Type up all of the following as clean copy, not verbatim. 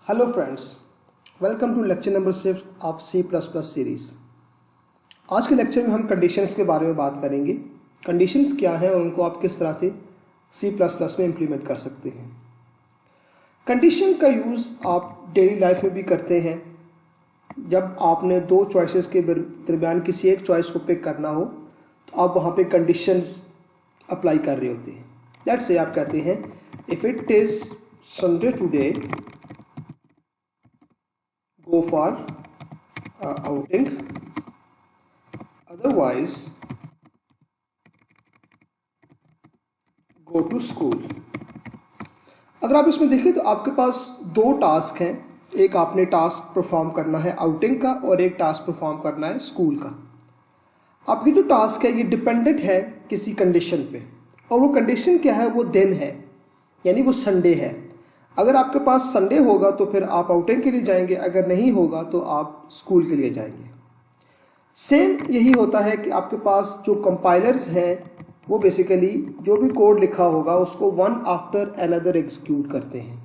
Hello friends, welcome to lecture number 6 of C++ series. आज के lecture में हम कंडीशंस के बारे में बात करेंगे। कंडीशंस क्या हैं और उनको आप किस तरह से C++ में इम्प्लीमेंट कर सकते हैं। कंडीशन का यूज़ आप डेली लाइफ में भी करते हैं। जब आपने दो चॉइसेस के दरमियान किसी एक चॉइस को पिक करना हो तो आप वहाँ पे कंडीशंस अप्लाई कर रहे होते हैं। लेट्स से आप कहते हैं if it is Sunday today, go for outing, otherwise go to school। अगर आप इसमें देखें तो आपके पास दो टास्क हैं। एक आपने टास्क परफॉर्म करना है आउटिंग का और एक टास्क परफॉर्म करना है स्कूल का। आपकी जो टास्क है ये डिपेंडेंट है किसी कंडीशन पे, और वो कंडीशन क्या है, वो दिन है, यानी वो संडे है। अगर आपके पास संडे होगा तो फिर आप आउटिंग के लिए जाएंगे, अगर नहीं होगा तो आप स्कूल के लिए जाएंगे। सेम यही होता है कि आपके पास जो कंपाइलर्स हैं वो बेसिकली जो भी कोड लिखा होगा उसको वन आफ्टर अनदर एग्जीक्यूट करते हैं,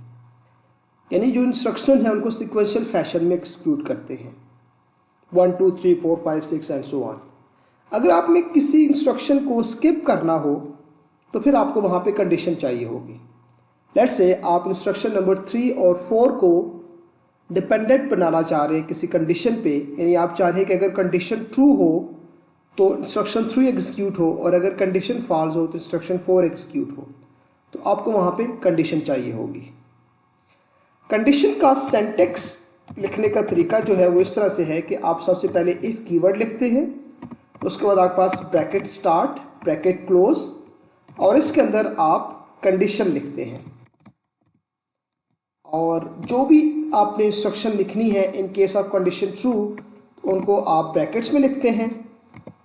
यानी जो इंस्ट्रक्शन है उनको सिक्वेंशियल फैशन में एग्जीक्यूट करते हैं 1 2 3 4 5 6 एंड सो ऑन। अगर आप में किसी इंस्ट्रक्शन को स्किप करना हो तो फिर आपको वहाँ पे कंडीशन चाहिए होगी। लेट्स से आप इंस्ट्रक्शन नंबर 3 और 4 को डिपेंडेंट बनाना चाह रहे हैं किसी कंडीशन पे, यानी आप चाह रहे हैं कि अगर कंडीशन ट्रू हो तो इंस्ट्रक्शन 3 एग्जीक्यूट हो और अगर कंडीशन फॉल्स हो तो इंस्ट्रक्शन 4 एग्जीक्यूट हो, तो आपको वहाँ पे कंडीशन चाहिए होगी। कंडीशन का सिंटैक्स लिखने का तरीका जो है वो इस तरह से है कि आप सबसे पहले इफ कीवर्ड लिखते हैं, उसके बाद आपके पास ब्रैकेट स्टार्ट, ब्रैकेट क्लोज, और इसके अंदर आप कंडीशन लिखते हैं। और जो भी आपने इंस्ट्रक्शन लिखनी है in case of condition true उनको आप ब्रैकेट्स में लिखते हैं,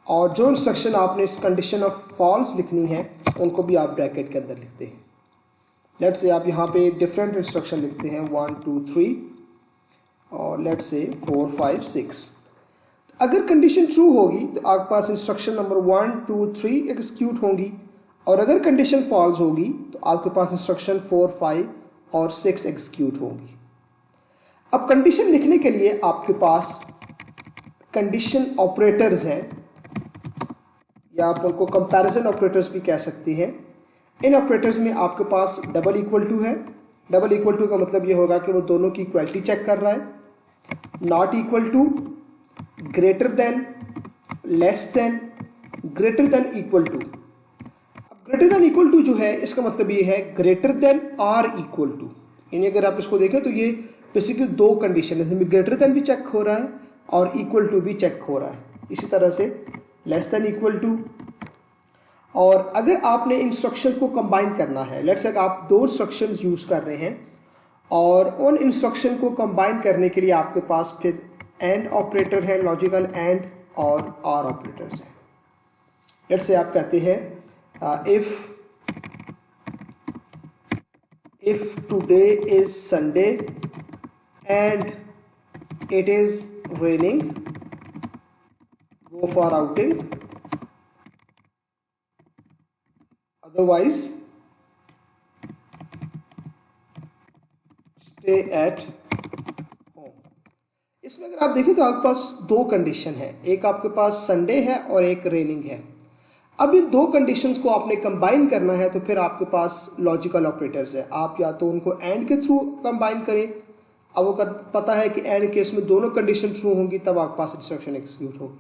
और जो इंस्ट्रक्शन आपने इस कंडीशन ऑफ फॉल्स लिखनी है उनको भी आप ब्रैकेट के अंदर लिखते हैं। लेट्स से आप यहाँ पे डिफरेंट इंस्ट्रक्शन लिखते हैं 1 2 3 और लेट्स से 4 5 6। अगर कंडीशन ट्रू होगी तो आपके पास इंस्ट्रक्शन नंबर 1 2 3 एग्जीक्यूट होंगी, और अगर कंडीशन फॉल्स होगी तो आपके पास इंस्ट्रक्शन 4 5 और 6 एग्जीक्यूट होंगी। अब कंडीशन लिखने के लिए आपके पास कंडीशन ऑपरेटर्स हैं, या आप उनको कंपैरिजन ऑपरेटर्स भी कह सकते हैं। इन ऑपरेटर्स में आपके पास डबल इक्वल टू है। डबल इक्वल टू का मतलब ये होगा कि वो दोनों की इक्वलिटी चेक कर रहा है। Not equal to, greater than, less than, greater than equal to. Greater than equal to जो है इसका मतलब ये है greater than or equal to, यानी अगर आप इसको देखें तो ये बेसिकली दो कंडीशन है, इसमें ग्रेटर देन भी चेक हो रहा है और इक्वल टू भी चेक हो रहा है। इसी तरह से लेस देन इक्वल टू। और अगर आपने इंस्ट्रक्शन को कंबाइन करना है, लेट्स से आप दो इंस्ट्रक्शंस यूज कर रहे हैं और उन इंस्ट्रक्शन को कंबाइन करने के लिए आपके पास फिर एंड ऑपरेटर है, लॉजिकल एंड, और आर ऑपरेटर्स हैं। लेट्स से आप कहते हैं if today is Sunday and it is raining, go for outing, otherwise stay at home। इसमें अगर आप देखें तो आपके पास दो कंडीशन है, एक आपके पास संडे है और एक रेनिंग है। अब इन दो कंडीशंस को आपने कंबाइन करना है तो फिर आपके पास लॉजिकल ऑपरेटर्स है। आप या तो उनको एंड के थ्रू कंबाइन करें, अब वो पता है कि एंड केस में दोनों कंडीशन ट्रू होंगी तब आपके पास इंस्ट्रक्शन एग्जीक्यूट होगी,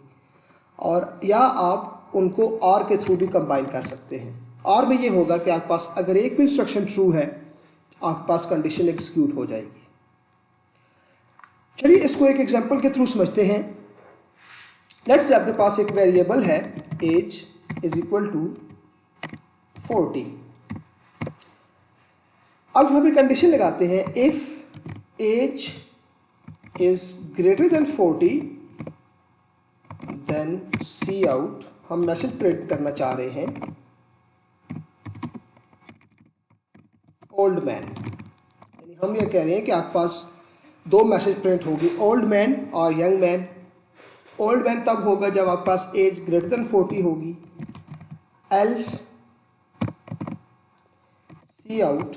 और या आप उनको आर के थ्रू भी कंबाइन कर सकते हैं। आर में ये होगा कि आपके पास अगर एक भी इंस्ट्रक्शन ट्रू है तो आपके पास कंडीशन एग्जीक्यूट हो जाएगी। चलिए इसको एक एग्जाम्पल के थ्रू समझते हैं। लेट्स से आपके पास एक वेरिएबल है एज is equal to 40। अब हम एक कंडीशन लगाते हैं if age is greater than 40 then see out। हम मैसेज प्रिंट करना चाह रहे हैं ओल्ड मैन, यानी हम ये कह रहे हैं कि आपके पास दो मैसेज प्रिंट होगी, ओल्ड मैन और यंग मैन। ओल्ड मैन तब होगा जब आपके पास एज ग्रेटर देन 40 होगी, एल्स सी आउट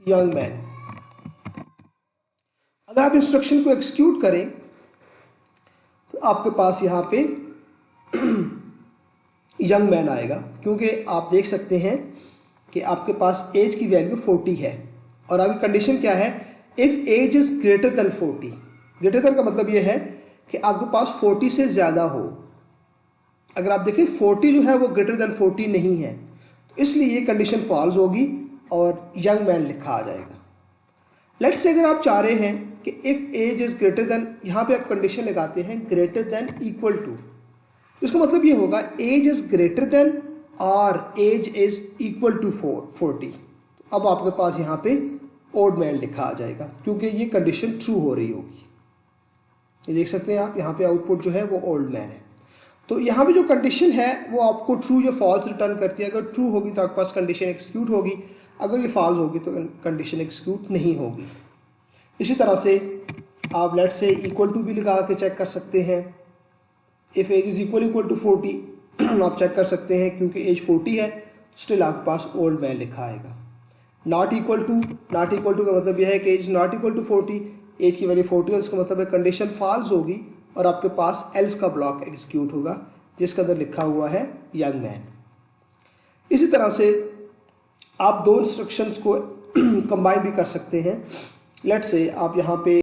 यंग मैन। अगर आप इंस्ट्रक्शन को एग्जीक्यूट करें तो आपके पास यहाँ पे यंग मैन आएगा, क्योंकि आप देख सकते हैं कि आपके पास एज की वैल्यू 40 है और अभी कंडीशन क्या है, if age is greater than 40। Greater than का मतलब ये है कि आपके पास 40 से ज़्यादा हो। अगर आप देखें 40 जो है वो ग्रेटर देन 40 नहीं है, तो इसलिए ये कंडीशन फॉल्स होगी और यंग मैन लिखा आ जाएगा। लेट्स से अगर आप चाह रहे हैं कि if age is greater than, यहाँ पे आप कंडीशन लगाते हैं ग्रेटर देन इक्वल टू, इसका मतलब ये होगा एज इज़ ग्रेटर देन और एज इज़ इक्वल टू 40। अब आपके पास यहाँ पे ओल्ड मैन लिखा आ जाएगा, क्योंकि ये कंडीशन ट्रू हो रही होगी। ये देख सकते हैं आप, यहाँ पे आउटपुट जो है वो ओल्ड मैन है। तो यहाँ पे जो कंडीशन है वो आपको ट्रू या फॉल्स रिटर्न करती है। अगर ट्रू होगी तो आपके पास कंडीशन एक्सिक्यूट होगी, अगर ये फॉल्स होगी तो कंडीशन एक्सिक्यूट नहीं होगी। इसी तरह से आप लेट से इक्वल टू भी लगा के चेक कर सकते हैं। If age is equal to 40 आप चेक कर सकते हैं, क्योंकि एज 40 है स्टिल आपके पास ओल्ड मैन लिखा आएगा। नॉट इक्वल टू का मतलब यह है कि age not equal to 40, age की वैल्यू 40 है, इसका मतलब है कंडीशन फॉल्स होगी और आपके पास एल्स का ब्लॉक एग्जीक्यूट होगा जिसके अंदर लिखा हुआ है यंग मैन। इसी तरह से आप दो इंस्ट्रक्शंस को कंबाइन भी कर सकते हैं। लेट्स से आप यहाँ पे